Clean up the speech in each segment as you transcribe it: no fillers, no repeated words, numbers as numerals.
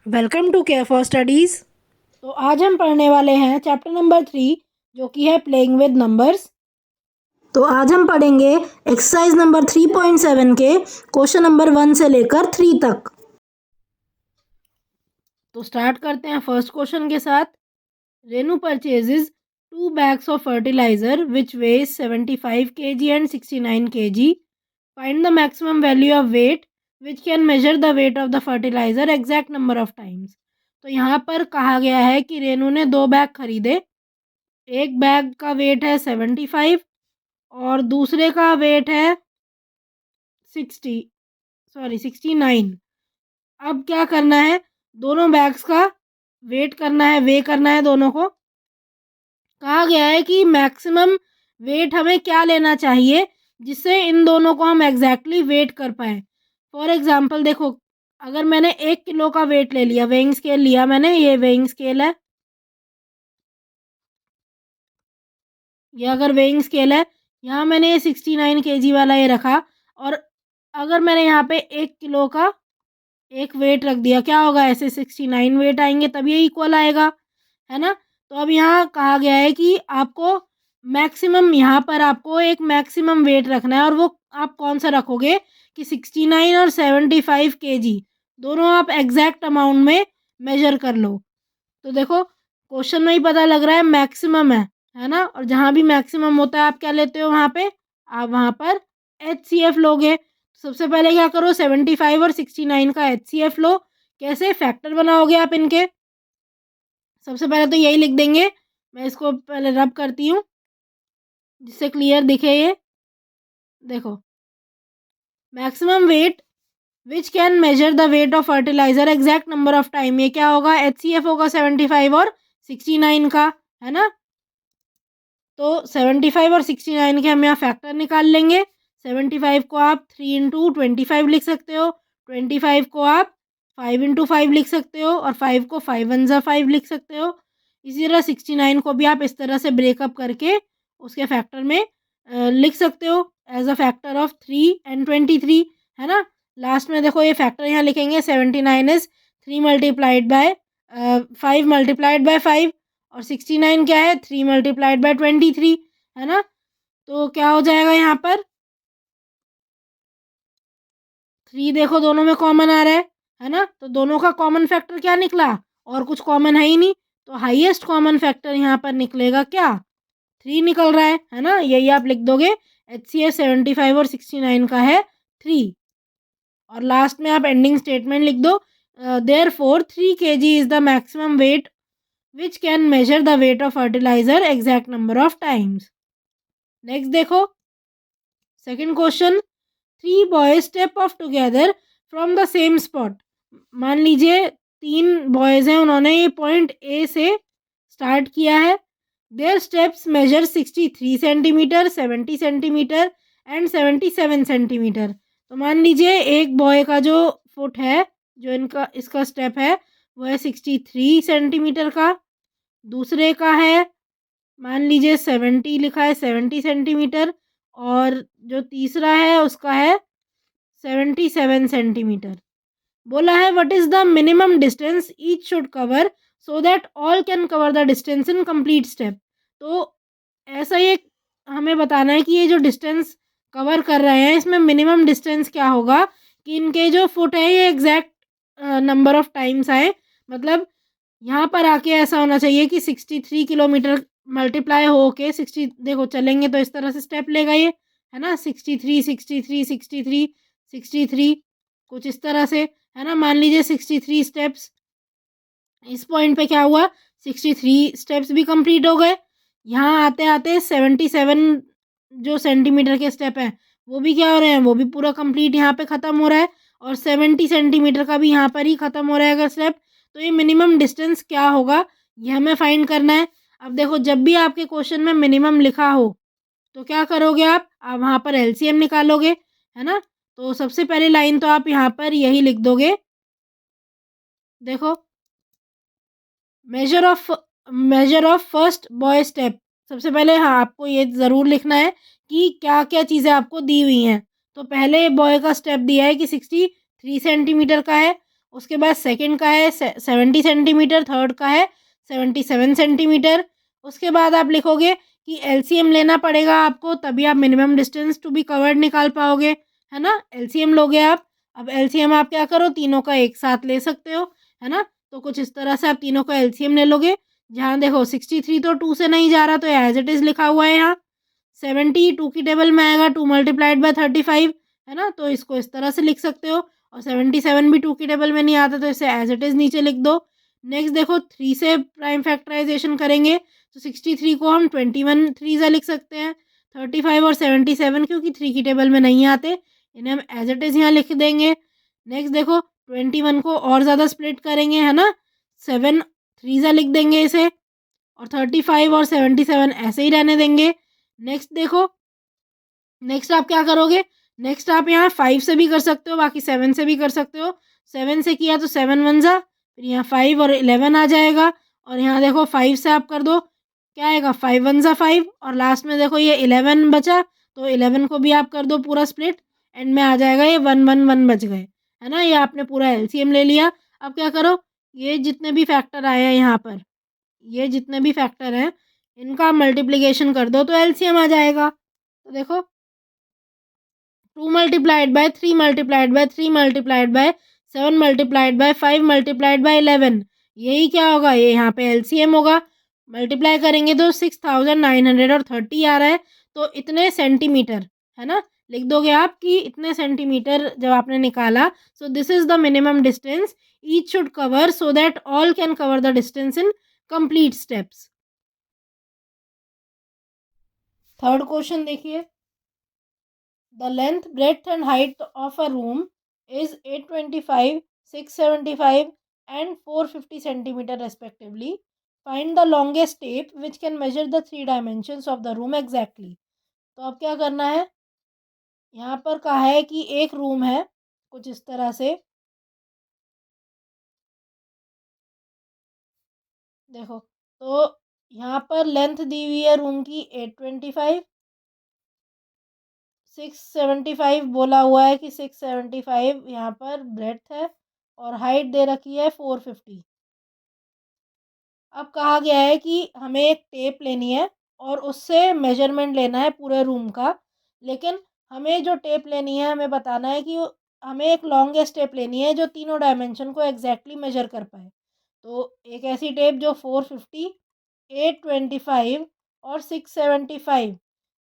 Welcome to care for studies. तो आज हम पढ़ने वाले हैं चैप्टर नंबर 3 जो कि है प्लेइंग विद नंबर्स। तो आज हम पढ़ेंगे एक्सरसाइज नंबर 3.7 के क्वेश्चन नंबर 1 से लेकर 3 तक। तो स्टार्ट करते हैं फर्स्ट क्वेश्चन के साथ। Renu purchases 2 bags of fertilizer which weighs 75 kg and 69 kg। Find the maximum value of weight which can measure the weight of the fertilizer exact number of times. तो यहाँ पर कहा गया है कि रेनू ने 2 बैग खरीदे। एक बैग का वेट है 75 और दूसरे का वेट है 69। अब क्या करना है, दोनों बैग्स का वेट करना है, वे करना है दोनों को। कहा गया है कि मैक्सिमम वेट हमें क्या लेना चाहिए जिससे इन दोनों को हम एग्जैक्टली वेट कर पाए। फॉर एग्जांपल देखो, अगर मैंने 1 किलो का वेट ले लिया, वेइंग स्केल लिया मैंने, ये वेइंग स्केल है, ये अगर वेइंग स्केल है, यहाँ मैंने ये 69 kg वाला ये रखा, और अगर मैंने यहाँ पे 1 किलो का एक वेट रख दिया, क्या होगा, ऐसे 69 वेट आएंगे, तब ये इक्वल आएगा, है ना। तो अब यहाँ कहा गया है कि आपको मैक्सिमम, यहाँ पर आपको एक मैक्सिमम वेट रखना है, और वो आप कौन सा रखोगे कि 69 और 75 kg दोनों आप एग्जैक्ट अमाउंट में मेजर कर लो। तो देखो क्वेश्चन में ही पता लग रहा है मैक्सिमम है ना, और जहाँ भी मैक्सिमम होता है आप क्या लेते हो, वहाँ पे आप वहाँ पर HCF लोगे। सबसे पहले क्या करो, 75 और 69 का HCF लो। कैसे, फैक्टर बनाओगे आप इनके। सबसे पहले तो यही लिख देंगे, मैं इसको पहले रब करती हूँ जिससे क्लियर दिखे ये। देखो, maximum weight which can measure the weight of fertilizer exact number of time, ये क्या होगा, HCF होगा 75 और 69 का, है ना। तो 75 और 69 के हम यहाँ फैक्टर निकाल लेंगे। 75 को आप 3 × 25 लिख सकते हो, 25 को आप 5 × 5 लिख सकते हो, और 5 को 5 1 ज़ा 5 लिख सकते हो। इसी तरह 69 को भी आप इस तरह से ब्रेकअप करके उसके फैक्टर में लिख सकते हो as a factor of 3 and 23, है ना। लास्ट में देखो ये फैक्टर यहाँ लिखेंगे, 79 is 3 multiplied by 5 multiplied by 5, और 69 क्या है, 3 मल्टीप्लाइड बाय 23, है ना। तो क्या हो जाएगा यहाँ पर, 3 देखो दोनों में कॉमन आ रहा है ना। तो दोनों का कॉमन फैक्टर क्या निकला, और कुछ कॉमन है ही नहीं, तो हाईएस्ट कॉमन फैक्टर यहाँ पर निकलेगा क्या, 3 निकल रहा है ना। यही आप लिख दोगे, HCF 75 और 69 का है 3, और लास्ट में आप एंडिंग स्टेटमेंट लिख दो, therefore 3 kg is the maximum weight which can measure the weight of fertilizer exact number of times. Next देखो, second question, 3 boys step off together from the same spot. मान लीजिए 3 boys हैं, उन्होंने ये point A से start किया है। Their steps measure 63 centimetre, 70 centimetre and 77 centimetre. तो मान लीजिए एक बॉय का जो फुट है, जो इनका इसका स्टेप है, वो है 63 सेंटीमीटर का। दूसरे का है, मान लीजिए 70 लिखा है, 70 सेंटीमीटर, और जो तीसरा है उसका है 77 सेंटीमीटर। बोला है what is the minimum distance each should cover so that all can cover the distance in complete step. तो ऐसा ये हमें बताना है कि ये जो डिस्टेंस कवर कर रहे हैं, इसमें मिनिमम डिस्टेंस क्या होगा कि इनके जो फुट है ये एग्जैक्ट नंबर ऑफ टाइम्स आए। मतलब यहाँ पर आके ऐसा होना चाहिए कि 63 किलोमीटर मल्टीप्लाई हो के 60, देखो चलेंगे तो इस तरह से स्टेप लेगा ये, है ना, 63 63 63 63, कुछ इस तरह से, है ना। मान लीजिए 63 स्टेप्स, इस पॉइंट पे क्या हुआ, 63 स्टेप्स भी कंप्लीट हो गए। यहाँ आते आते 77 जो सेंटीमीटर के स्टेप हैं वो भी क्या हो रहे हैं, वो भी पूरा कंप्लीट यहाँ पे ख़त्म हो रहा है, और 70 सेंटीमीटर का भी यहाँ पर ही ख़त्म हो रहा है अगर स्टेप। तो ये मिनिमम डिस्टेंस क्या होगा, ये हमें फाइंड करना है। अब देखो, जब भी आपके क्वेश्चन में मिनिमम लिखा हो तो क्या करोगे आप वहाँ पर LCM निकालोगे, है ना। तो सबसे पहली लाइन तो आप यहाँ पर यही लिख दोगे, देखो, measure of first boy step. सबसे पहले हाँ आपको ये ज़रूर लिखना है कि क्या क्या चीज़ें आपको दी हुई हैं। तो पहले बॉय का स्टेप दिया है कि 63 सेंटीमीटर का है, उसके बाद सेकंड का है 70 सेंटीमीटर, थर्ड का है 77 सेंटीमीटर। उसके बाद आप लिखोगे कि एलसीएम लेना पड़ेगा आपको, तभी आप minimum distance to be covered निकाल पाओगे, है ना। एलसीएम लोगे आप। अब एलसीएम आप क्या करो, तीनों का एक साथ ले सकते हो, है ना। तो कुछ इस तरह से आप तीनों का एलसीएम ले लोगे। जहाँ देखो 63 तो 2 से नहीं जा रहा, तो एज इट इज़ लिखा हुआ है यहाँ। 70 2 की टेबल में आएगा, 2 मल्टीप्लाइड बाय 35, है ना। तो इसको इस तरह से लिख सकते हो। और 77 भी 2 की टेबल में नहीं आता, तो इसे एज इट इज़ नीचे लिख दो। नेक्स्ट देखो 3 से प्राइम फैक्टराइजेशन करेंगे, तो 63 को हम 21 3 से लिख सकते हैं। 35 और 77 क्योंकि 3 की टेबल में नहीं आते, इन्हें हम एज इट इज़ यहाँ लिख देंगे। नेक्स्ट देखो 21 को और ज़्यादा स्प्लिट करेंगे, है ना। 7 3 से लिख देंगे इसे, और 35 और 77 ऐसे ही रहने देंगे। नेक्स्ट देखो, नेक्स्ट आप क्या करोगे, नेक्स्ट आप यहाँ 5 से भी कर सकते हो, बाकी 7 से भी कर सकते हो। 7 से किया तो 7 वन ज़ा, फिर यहाँ 5 और 11 आ जाएगा। और यहाँ देखो 5 से आप कर दो, क्या आएगा, 5 वन ज़ा 5, और लास्ट में देखो ये 11 बचा, तो 11 को भी आप कर दो पूरा स्प्लिट, एंड में आ जाएगा ये 1 1 1 बच गए, है ना। ये आपने पूरा एलसीएम ले लिया। अब क्या करो, ये जितने भी फैक्टर आए हैं यहाँ पर, ये जितने भी फैक्टर हैं, इनका मल्टीप्लिकेशन कर दो तो एलसीएम आ जाएगा। तो देखो 2 multiplied by 3 multiplied by 3 multiplied by 7 multiplied by 5 multiplied by 11, यही क्या होगा, ये यहाँ पे एलसीएम होगा। मल्टीप्लाई करेंगे तो 6930 आ रहा है। तो इतने सेंटीमीटर, है ना, लिख दोगे आप कि इतने सेंटीमीटर जब आपने निकाला। So this is the minimum distance each should cover so that all can cover the distance in complete steps. Third question देखिए, the length breadth and height of a room is 825, 675 and 450 centimetre respectively. Find the longest tape which can measure the three dimensions of the room exactly. तो अब क्या करना है, यहाँ पर कहा है कि एक रूम है कुछ इस तरह से, देखो, तो यहाँ पर लेंथ दी हुई है रूम की 825, 675 बोला हुआ है कि 675 यहाँ पर ब्रेड्थ है, और हाइट दे रखी है 450। अब कहा गया है कि हमें एक टेप लेनी है और उससे मेजरमेंट लेना है पूरे रूम का। लेकिन हमें जो टेप लेनी है, हमें बताना है कि हमें एक लॉन्गेस्ट टेप लेनी है जो तीनों डायमेंशन को एग्जैक्टली मेजर कर पाए। तो एक ऐसी टेप जो 450, 825 और 675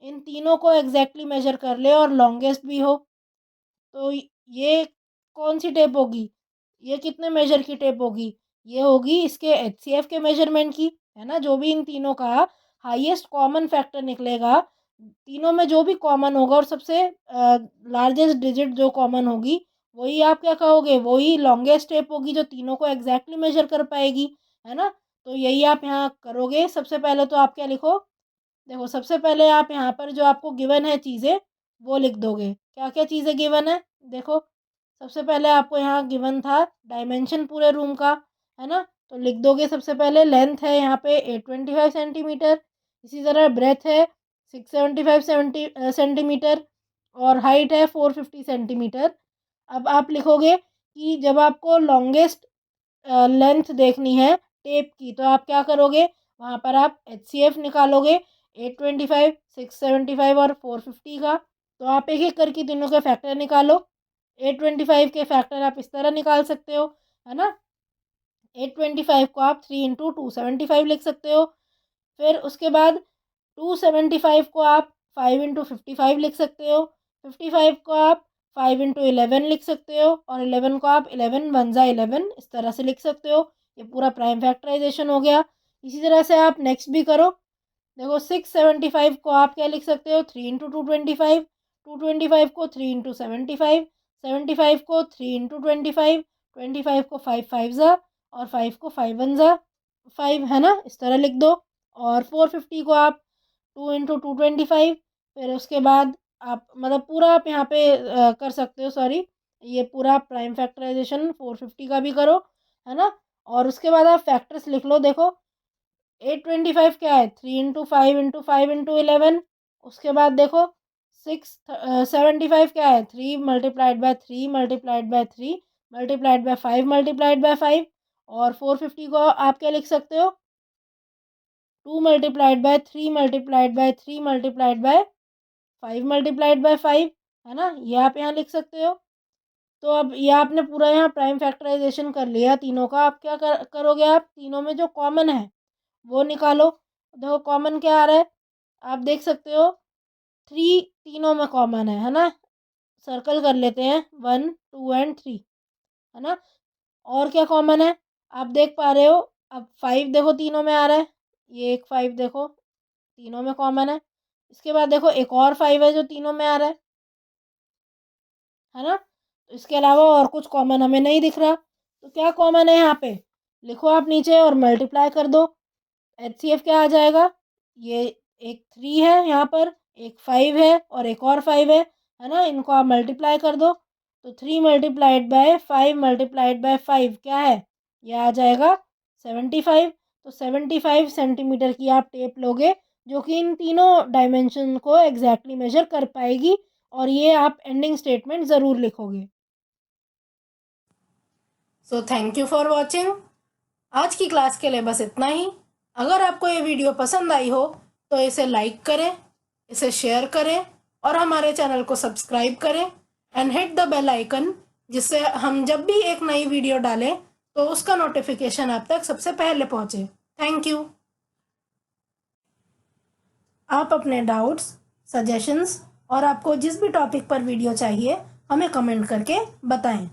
इन तीनों को एग्जैक्टली मेजर कर ले और लॉन्गेस्ट भी हो। तो ये कौन सी टेप होगी, ये कितने मेजर की टेप होगी, ये होगी इसके एचसीएफ के मेजरमेंट की, है ना। जो भी इन तीनों का हाईएस्ट कॉमन फैक्टर निकलेगा, तीनों में जो भी कॉमन होगा और सबसे लार्जेस्ट डिजिट जो कॉमन होगी, वही आप क्या कहोगे, वही लॉन्गेस्ट टेप होगी जो तीनों को एग्जैक्टली मेजर कर पाएगी, है ना। तो यही आप यहाँ करोगे। सबसे पहले तो आप क्या लिखो, देखो सबसे पहले आप यहाँ पर जो आपको गिवन है चीज़ें, वो लिख दोगे। क्या क्या चीज़ें गिवन है, देखो सबसे पहले आपको यहाँ गिवन था डायमेंशन पूरे रूम का, है ना। तो लिख दोगे सबसे पहले लेंथ है यहाँ पे 825 सेंटीमीटर, इसी तरह ब्रेथ है 675 सेंटीमीटर, और हाइट है 450 सेंटीमीटर। अब आप लिखोगे कि जब आपको लॉन्गेस्ट लेंथ देखनी है टेप की, तो आप क्या करोगे, वहाँ पर आप एचसीएफ निकालोगे 825, 675 और 450 का। तो आप एक एक करके तीनों के फैक्टर निकालो। 825 के फैक्टर आप इस तरह निकाल सकते हो, है ना। 825 को आप 3 × 275 लिख सकते हो। फिर उसके बाद 275 को आप 5 × 55 लिख सकते हो। 55 को आप 5 × 11 लिख सकते हो, और 11 को आप 11 वन ज़ा 11 इस तरह से लिख सकते हो। ये पूरा प्राइम फैक्टराइजेशन हो गया। इसी तरह से आप नेक्स्ट भी करो। देखो 675 को आप क्या लिख सकते हो, 3 × 225, 225 को 3 × 75, 75 को 3 × 25, 25 को 5 5 ज़ा, और 5 को 5 वन ज़ा 5, है ना, इस तरह लिख दो। और 450 को आप 2 × 225, फिर उसके बाद आप मतलब पूरा आप यहाँ पे कर सकते हो, सॉरी, ये पूरा प्राइम फैक्टराइजेशन 450 का भी करो, है ना। और उसके बाद आप फैक्टर्स लिख लो। देखो 825 क्या है, 3 × 5 × 5 × 11। उसके बाद देखो 675 क्या है, 3 × 3 × 3 × 3 मल्टीप्लाइड बाय 5 मल्टीप्लाइड बाय 5, और 450 को आप क्या लिख सकते हो, 2 multiplied by 3 multiplied by 3 multiplied by 5 multiplied by 5, है ना, ये आप यहाँ लिख सकते हो। तो अब ये आपने पूरा यहाँ प्राइम फैक्टराइजेशन कर लिया तीनों का। आप क्या करोगे, आप तीनों में जो कॉमन है वो निकालो। देखो कॉमन क्या आ रहा है, आप देख सकते हो 3 तीनों में कॉमन है ना, सर्कल कर लेते हैं 1 2 एंड 3, है ना। और क्या कॉमन है, आप देख पा रहे हो, अब 5 देखो तीनों में आ रहा है, ये एक 5 देखो तीनों में कॉमन है। इसके बाद देखो एक और 5 है जो तीनों में आ रहा है ना। तो इसके अलावा और कुछ कॉमन हमें नहीं दिख रहा, तो क्या कॉमन है यहाँ पे, लिखो आप नीचे और मल्टीप्लाई कर दो। HCF क्या आ जाएगा, ये एक 3 है यहाँ पर, एक 5 है और एक और 5 है ना, इनको आप मल्टीप्लाई कर दो। तो 3 मल्टीप्लाइड बाय 5 मल्टीप्लाइड बाय 5 क्या है, यह आ जाएगा 75। तो 75 सेंटीमीटर की आप टेप लोगे जो कि इन तीनों डायमेंशन को एग्जैक्टली मेजर कर पाएगी, और ये आप एंडिंग स्टेटमेंट ज़रूर लिखोगे। So thank you for watching. आज की क्लास के लिए बस इतना ही। अगर आपको ये वीडियो पसंद आई हो तो इसे लाइक करें, इसे शेयर करें और हमारे चैनल को सब्सक्राइब करें and hit the bell icon, जिससे हम जब भी एक नई वीडियो डालें तो उसका नोटिफिकेशन आप तक सबसे पहले पहुंचे। Thank you. आप अपने डाउट्स, सजेशंस और आपको जिस भी टॉपिक पर वीडियो चाहिए हमें कमेंट करके बताएं।